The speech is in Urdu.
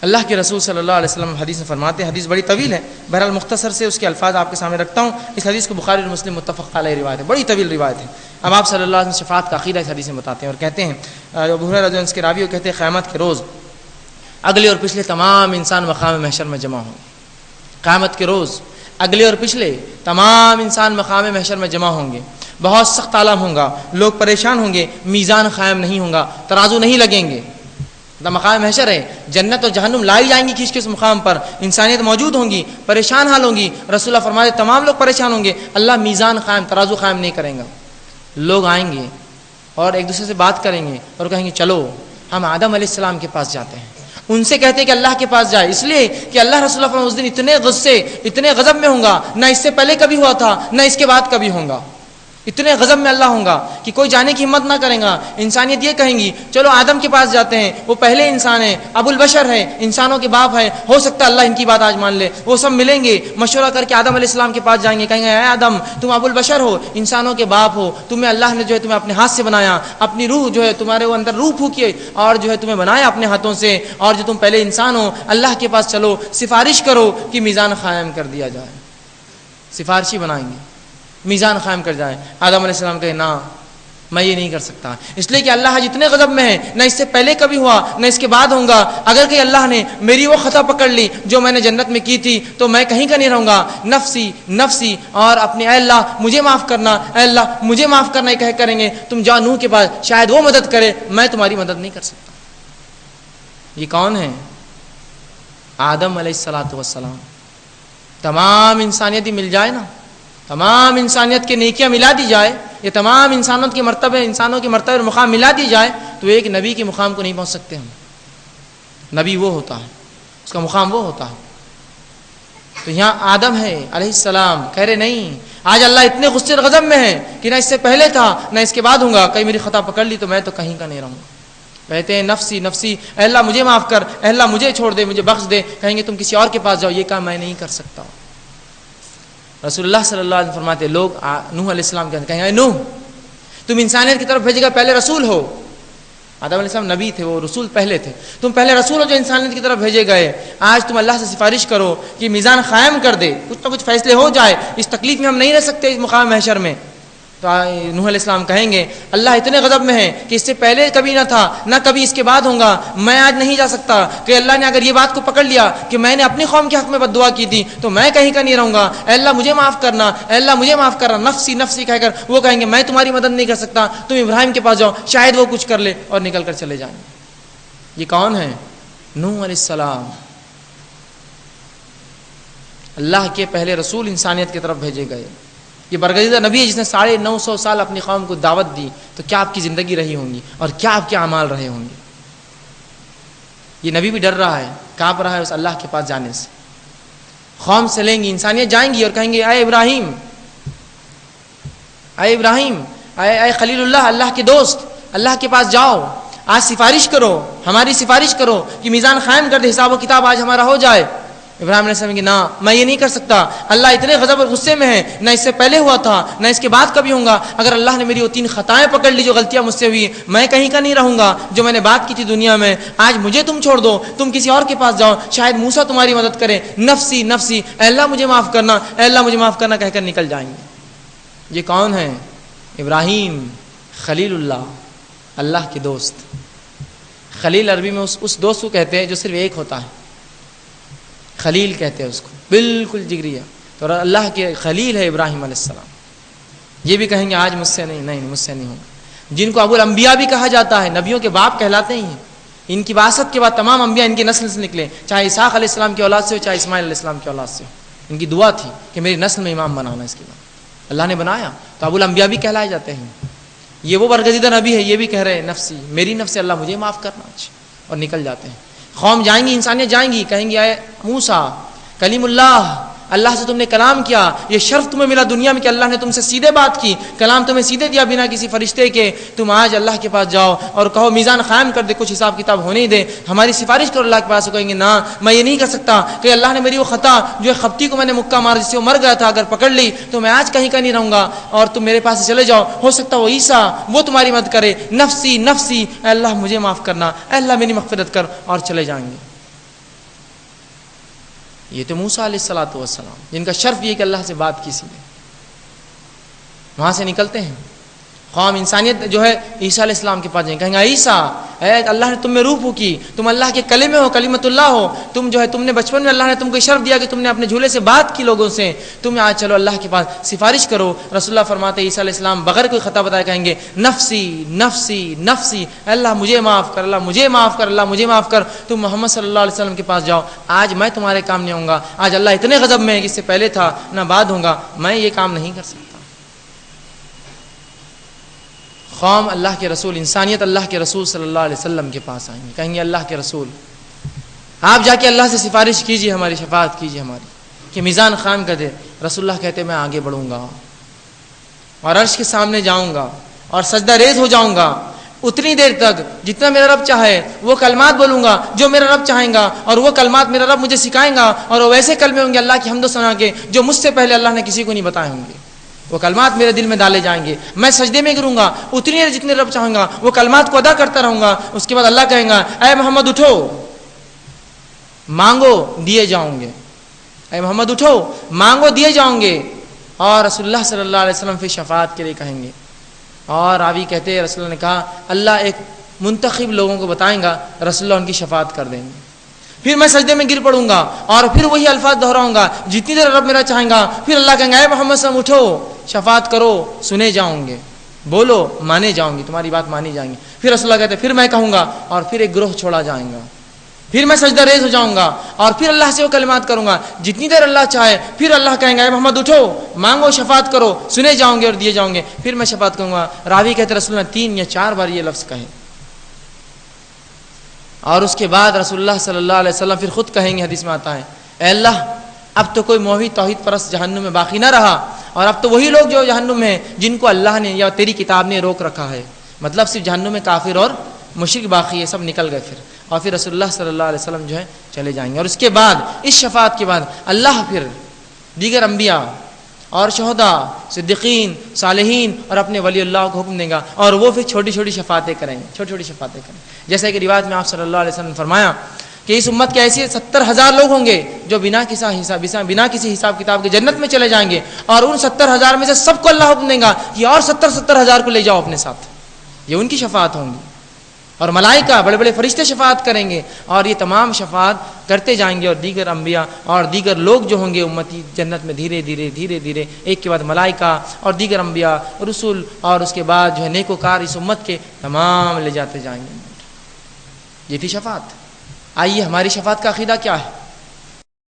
اللہ کے رسول صلی اللہ علیہ وسلم حدیث میں فرماتے ہیں، حدیث بڑی طویل ہے، بہرحال مختصر سے اس کے الفاظ آپ کے سامنے رکھتا ہوں۔ اس حدیث کو بخاری اور مسلم متفق علیہ روایت ہے، بڑی طویل روایت ہے۔ اب آپ صلی اللہ علیہ وسلم شفاعت کا عقیدہ اس حدیث میں بتاتے ہیں اور کہتے ہیں، ابو ہریرہ رضی اللہ عنہ کے راوی کہتے ہیں قیامت کے روز اگلے اور پچھلے تمام انسان مقام محشر میں جمع ہوں گے۔ قیامت کے روز اگلے اور پچھلے تمام انسان مقام محشر میں جمع ہوں گے، بہت سخت عالم ہوگا، لوگ پریشان ہوں گے، میزان قائم نہیں ہوگا، ترازو نہیں لگیں گے۔ مقام محشر ہے، جنت اور جہنم لائی جائیں گی کس کس مقام پر، انسانیت موجود ہوں گی، پریشان حال ہوں گی۔ رسول اللہ فرماتے تمام لوگ پریشان ہوں گے، اللہ میزان قائم، ترازو قائم نہیں کریں گا۔ لوگ آئیں گے اور ایک دوسرے سے بات کریں گے اور کہیں گے چلو ہم آدم علیہ السلام کے پاس جاتے ہیں۔ ان سے کہتے ہیں کہ اللہ کے پاس جائے، اس لیے کہ اللہ رسول اللہ اس دن اتنے غصے اتنے غضب میں ہوں گا، نہ اس سے پہلے کبھی ہوا تھا نہ اس کے بعد کبھی ہوگا۔ اتنے غضب میں اللہ ہوں گا کہ کوئی جانے کی ہمت نہ کرے گا۔ انسانیت یہ کہیں گی چلو آدم کے پاس جاتے ہیں، وہ پہلے انسان ہیں، ابو البشر ہے، انسانوں کے باپ ہے، ہو سکتا ہے اللہ ان کی بات آج مان لے۔ وہ سب ملیں گے، مشورہ کر کے آدم علیہ السلام کے پاس جائیں گے، کہیں گے اے آدم تم ابو البشر ہو، انسانوں کے باپ ہو، تمہیں اللہ نے جو ہے تمہیں اپنے ہاتھ سے بنایا، اپنی روح جو ہے تمہارے وہ اندر روح پھونکی اور جو ہے تمہیں بنایا اپنے ہاتھوں سے، اور جو تم پہلے انسان ہو، اللہ کے پاس چلو سفارش کرو کہ میزان قائم کر دیا جائے۔ سفارشی بنائیں گے، میزان قائم کر جائے۔ آدم علیہ السلام کہے نہ میں یہ نہیں کر سکتا، اس لیے کہ اللہ جتنے غضب میں ہے، نہ اس سے پہلے کبھی ہوا نہ اس کے بعد ہوگا۔ اگر کہ اللہ نے میری وہ خطا پکڑ لی جو میں نے جنت میں کی تھی تو میں کہیں کا نہیں رہوں گا۔ نفسی نفسی اور اپنے اے اللہ مجھے معاف کرنا، اے اللہ مجھے معاف کرنا یہ کہہ کریں گے، تم جاؤ نوح کے پاس، شاید وہ مدد کرے، میں تمہاری مدد نہیں کر سکتا۔ یہ کون ہے؟ آدم علیہ السلام۔ تمام انسانیت ہی مل جائے نا، تمام انسانیت کی نیکیاں ملا دی جائے، یہ تمام انسانوں کے مرتبے اور مقام ملا دی جائے تو ایک نبی کے مقام کو نہیں پہنچ سکتے ہم۔ نبی وہ ہوتا ہے، اس کا مقام وہ ہوتا ہے۔ تو یہاں آدم ہے علیہ السلام، کہہ رہے نہیں آج اللہ اتنے غصے اور غضب میں ہے کہ نہ اس سے پہلے تھا نہ اس کے بعد ہوں گا، کہیں میری خطا پکڑ لی تو میں تو کہیں کا نہیں رہوں گا۔ کہتے ہیں نفسی نفسی، اے اللہ مجھے معاف کر، اے اللہ مجھے چھوڑ دے، مجھے بخش دے، کہیں گے تم کسی اور کے پاس جاؤ، یہ کام میں نہیں کر سکتا۔ رسول اللہ صلی اللہ علیہ وسلم فرماتے لوگ نوح علیہ السلام کہیں اے نوح تم انسانیت کی طرف بھیجے گا، پہلے رسول ہو۔ آدم علیہ السلام نبی تھے، وہ رسول پہلے تھے، تم پہلے رسول ہو جو انسانیت کی طرف بھیجے گئے۔ آج تم اللہ سے سفارش کرو کہ میزان قائم کر دے، کچھ نہ کچھ فیصلے ہو جائے، اس تکلیف میں ہم نہیں رہ سکتے اس مقام محشر میں۔ تو نوح علیہ السلام کہیں گے اللہ اتنے غضب میں ہے کہ اس سے پہلے کبھی نہ تھا نہ کبھی اس کے بعد ہوگا، میں آج نہیں جا سکتا کہ اللہ نے اگر یہ بات کو پکڑ لیا کہ میں نے اپنی قوم کے حق میں بد دعا کی تھی تو میں کہیں کا نہیں رہوں گا، اے اللہ مجھے معاف کرنا، اے اللہ مجھے معاف کرنا، نفسی نفسی کہہ کر وہ کہیں گے میں تمہاری مدد نہیں کر سکتا، تم ابراہیم کے پاس جاؤ شاید وہ کچھ کر لے، اور نکل کر چلے جائیں گے۔ یہ کون ہے؟ نوح علیہ السلام، اللہ کے پہلے رسول انسانیت کی طرف بھیجے گئے۔ یہ برگزیدہ نبی ہے جس نے 950 سال اپنی قوم کو دعوت دی، تو کیا آپ کی زندگی رہی ہوں گی اور کیا آپ کے اعمال رہے ہوں گے۔ یہ نبی بھی ڈر رہا ہے، کانپ رہا ہے اس اللہ کے پاس جانے سے۔ قوم سے لیں گی، انسانیت جائیں گی اور کہیں گے اے ابراہیم، اے ابراہیم، اے خلیل اللہ، اللہ کے دوست، اللہ کے پاس جاؤ، آج سفارش کرو، ہماری سفارش کرو کہ میزان قائم کر دے، حساب و کتاب آج ہمارا ہو جائے۔ ابراہیم علیہ السلام کہ نہ میں یہ نہیں کر سکتا، اللہ اتنے غضب اور غصے میں ہے، نہ اس سے پہلے ہوا تھا نہ اس کے بعد کبھی ہوں گا۔ اگر اللہ نے میری وہ 3 خطائیں پکڑ لی جو غلطیاں مجھ سے ہوئی، میں کہیں کا نہیں رہوں گا جو میں نے بات کی تھی دنیا میں، آج مجھے تم چھوڑ دو، تم کسی اور کے پاس جاؤ، شاید موسیٰ تمہاری مدد کرے، نفسی نفسی، اے اللہ مجھے معاف کرنا، اے اللہ مجھے معاف کرنا کہہ کر نکل جائیں گے۔ یہ کون ہے؟ ابراہیم خلیل اللہ، اللہ کے دوست۔ خلیل عربی میں اس دوست کو کہتے ہیں جو صرف ایک ہوتا ہے، خلیل کہتے ہیں اس کو، بالکل جگری ہے۔ تو اللہ کے خلیل ہے ابراہیم علیہ السلام۔ یہ بھی کہیں گے آج مجھ سے نہیں مجھ سے نہیں ہوگا۔ جن کو ابو الانبیاء بھی کہا جاتا ہے، نبیوں کے باپ کہلاتے ہی ہیں، ان کی بعثت کے بعد تمام انبیاء ان کی نسل سے نکلے، چاہے اسحاق علیہ السلام کی اولاد سے ہو چاہے اسماعیل علیہ السلام کی اولاد سے ہو۔ ان کی دعا تھی کہ میری نسل میں امام بنانا، اس کے بعد اللہ نے بنایا تو ابو الانبیاء بھی کہلائے جاتے ہیں۔ یہ وہ برگزیدہ نبی ہے، یہ بھی کہہ رہے ہیں نفسی، میری نفس، اللہ مجھے معاف کرنا، اور نکل جاتے ہیں۔ قوم جائیں گی، انسانیت جائیں گی، کہیں گے اے موسیٰ کلیم اللہ، اللہ سے تم نے کلام کیا، یہ شرف تمہیں ملا دنیا میں کہ اللہ نے تم سے سیدھے بات کی، کلام تمہیں سیدھے دیا بنا کسی فرشتے کے، تم آج اللہ کے پاس جاؤ اور کہو میزان قائم کر دے، کچھ حساب کتاب ہونے ہی دے، ہماری سفارش کرو اللہ کے پاس۔ کہیں گے نہ میں یہ نہیں کر سکتا کہ اللہ نے میری وہ خطا جو خپتی کو میں نے مکہ مار جس سے وہ مر گیا تھا اگر پکڑ لی تو میں آج کہیں کا نہیں رہوں گا، اور تم میرے پاس سے چلے جاؤ، ہو سکتا وہ عیسیٰ وہ تمہاری مدد کرے، نفسی نفسی، اے اللہ مجھے معاف کرنا، اے اللہ میری مغفرت کر، اور چلے جائیں گے۔ یہ تو موسیٰ علیہ الصلوۃ والسلام جن کا شرف یہ کہ اللہ سے بات کی سی نے، وہاں سے نکلتے ہیں قوم انسانیت جو ہے عیسیٰ علیہ السلام کے پاس جائیں، کہیں گے عیسیٰ اے اللہ نے تم میں روح پھونکی، تم اللہ کے کلمے ہو، کلمت اللہ ہو، تم جو ہے تم نے بچپن میں اللہ نے تم کو شرف دیا کہ تم نے اپنے جھولے سے بات کی لوگوں سے، تم آج چلو اللہ کے پاس سفارش کرو۔ رسول اللہ فرماتے عیسیٰ علیہ السلام بغیر کوئی خطا بتائے کہیں گے نفسی نفسی نفسی، اللہ مجھے معاف کر، اللہ مجھے معاف کر، اللہ مجھے معاف کر، تم محمد صلی اللہ علیہ وسلم کے پاس جاؤ، آج میں تمہارے کام نہیں ہوں گا، آج اللہ اتنے غضب میں ہے کہ اس سے پہلے تھا نہ بعد ہوں گا، میں یہ کام نہیں کر سکتا۔ قوم اللہ کے رسول، انسانیت اللہ کے رسول صلی اللہ علیہ وسلم کے پاس آئیں گے، کہیں گے اللہ کے رسول آپ جا کے اللہ سے سفارش کیجیے، ہماری شفاعت کیجیے ہماری، کہ میزان قائم کر دے۔ رسول اللہ کہتے میں آگے بڑھوں گا اور عرش کے سامنے جاؤں گا اور سجدہ ریز ہو جاؤں گا اتنی دیر تک جتنا میرا رب چاہے، وہ کلمات بولوں گا جو میرا رب چاہیں گا، اور وہ کلمات میرا رب مجھے سکھائیں گا، اور وہ ویسے کلمے ہوں گے اللہ کی حمد و ثنا کے جو مجھ سے پہلے اللہ نے کسی کو نہیں بتائے ہوں گے، وہ کلمات میرے دل میں ڈالے جائیں گے، میں سجدے میں گروں گا اتنی دیر جتنے رب چاہوں گا، وہ کلمات کو ادا کرتا رہوں گا۔ اس کے بعد اللہ کہیں گا اے محمد اٹھو مانگو دیے جاؤں گے، اے محمد اٹھو مانگو دیے جاؤں گے، اور رسول اللہ صلی اللہ علیہ وسلم پھر شفاعت کے لیے کہیں گے، اور راوی کہتے ہیں رسول اللہ نے کہا اللہ ایک منتخب لوگوں کو بتائیں گا، رسول اللہ ان کی شفاعت کر دیں گے، پھر میں سجدے میں گر پڑوں گا اور پھر وہی الفاظ دہراؤں گا جتنی دیر رب میرا چاہیں گا، پھر اللہ کہیں گا اے محمد صلی اللہ علیہ وسلم اٹھو شفاعت کرو سنے جاؤں گے، بولو مانے جاؤں گی، تمہاری بات مانی جائیں گی، پھر رسول اللہ کہتے ہیں پھر میں کہوں گا اور پھر ایک گروہ چھوڑا جائیں گا، پھر میں سجدہ ریز ہو جاؤں گا اور پھر اللہ سے وہ کلمات کروں گا جتنی دیر اللہ چاہے، پھر اللہ کہیں گا اے محمد اٹھو مانگو شفاعت کرو سنے جاؤں گے اور دیے جاؤں گے، پھر میں شفاعت کروں گا۔ راوی کہتے ہیں رسول اللہ 3 یا 4 بار یہ لفظ کہے، اور اس کے بعد رسول اللہ صلی اللہ علیہ وسلم پھر خود کہیں گے، حدیث میں آتا ہے اے اللہ اب تو کوئی موحد توحید پرست جہنم میں باقی نہ رہا، اور اب تو وہی لوگ جو جہنم میں ہیں جن کو اللہ نے یا تیری کتاب نے روک رکھا ہے، مطلب صرف جہنم میں کافر اور مشرک باقی ہے، سب نکل گئے پھر، اور پھر رسول اللہ صلی اللہ علیہ وسلم جو ہے چلے جائیں گے، اور اس کے بعد اس شفاعت کے بعد اللہ پھر دیگر انبیاء اور شہداء صدیقین صالحین اور اپنے ولی اللہ کو حکم دے گا، اور وہ پھر چھوٹی چھوٹی شفاعتیں کریں گے، چھوٹی چھوٹی شفاعتیں کریں گے، جیسے کہ روایت میں آپ صلی اللہ علیہ وسلم نے فرمایا کہ اس امت کے ایسے 70,000 لوگ ہوں گے جو بنا کسی حساب کتاب کے جنت میں چلے جائیں گے، اور ان 70,000 میں سے سب کو اللہ حکم دے گا کہ اور 70,000 کو لے جاؤ اپنے ساتھ، یہ ان کی شفاعت ہوں گی، اور ملائکہ بڑے بڑے فرشتے شفاعت کریں گے، اور یہ تمام شفاعت کرتے جائیں گے، اور دیگر انبیاء اور دیگر لوگ جو ہوں گے امتی جنت میں دھیرے دھیرے دھیرے دھیرے ایک کے بعد ملائکہ اور دیگر انبیاء رسول، اور اس کے بعد جو ہے نیکوکار اس امت کے تمام لے جاتے جائیں گے۔ یہ تھی شفاعت۔ آئیے ہماری شفاعت کا عقیدہ کیا ہے؟